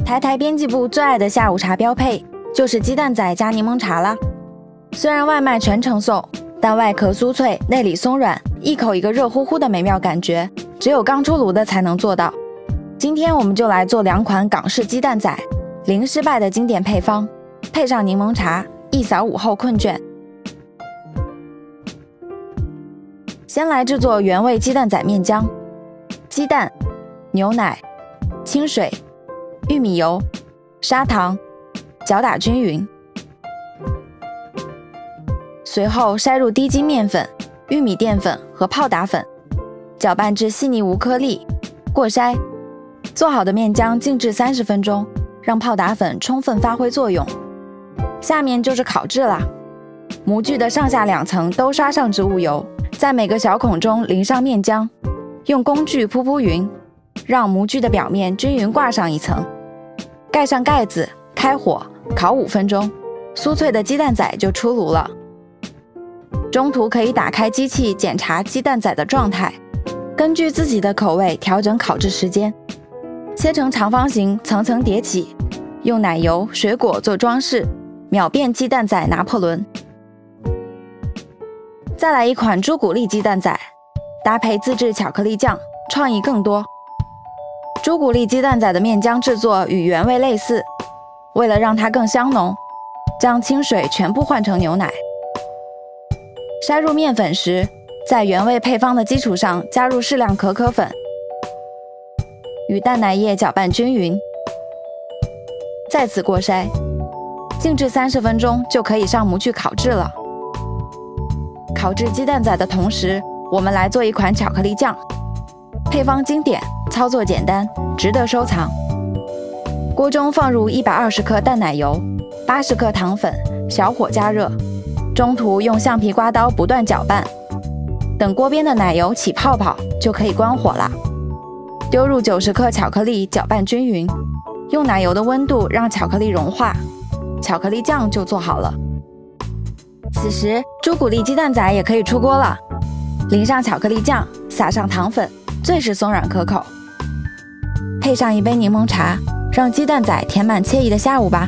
台台编辑部最爱的下午茶标配就是鸡蛋仔加柠檬茶啦。虽然外卖全程送，但外壳酥脆，内里松软，一口一个热乎乎的美妙感觉，只有刚出炉的才能做到。今天我们就来做2款港式鸡蛋仔，零失败的经典配方，配上柠檬茶，一扫午后困倦。先来制作原味鸡蛋仔面浆，鸡蛋、牛奶、清水、玉米油、砂糖，搅打均匀。随后筛入低筋面粉、玉米淀粉和泡打粉，搅拌至细腻无颗粒，过筛。做好的面浆静置30分钟，让泡打粉充分发挥作用。下面就是烤制啦。模具的上下2层都刷上植物油，在每个小孔中淋上面浆，用工具铺匀，让模具的表面均匀挂上1层。盖上盖子，开火烤5分钟，酥脆的鸡蛋仔就出炉了。中途可以打开机器检查鸡蛋仔的状态，根据自己的口味调整烤制时间。切成长方形，层层叠起，用奶油、水果做装饰，秒变鸡蛋仔拿破仑。再来一款朱古力鸡蛋仔，搭配自制巧克力酱，创意更多。朱古力鸡蛋仔的面浆制作与原味类似，为了让它更香浓，将清水全部换成牛奶。筛入面粉时，在原味配方的基础上加入适量可可粉，与淡奶液搅拌均匀，再次过筛，静置30分钟就可以上模具烤制了。烤制鸡蛋仔的同时，我们来做一款巧克力酱，配方经典，操作简单，值得收藏。锅中放入120克淡奶油，80克糖粉，小火加热，中途用橡皮刮刀不断搅拌，等锅边的奶油起泡泡就可以关火了。丢入90克巧克力，搅拌均匀，用奶油的温度让巧克力融化，巧克力酱就做好了。此时朱古力鸡蛋仔也可以出锅了，淋上巧克力酱，撒上糖粉，最是松软可口。配上一杯柠檬茶，让鸡蛋仔填满惬意的下午吧。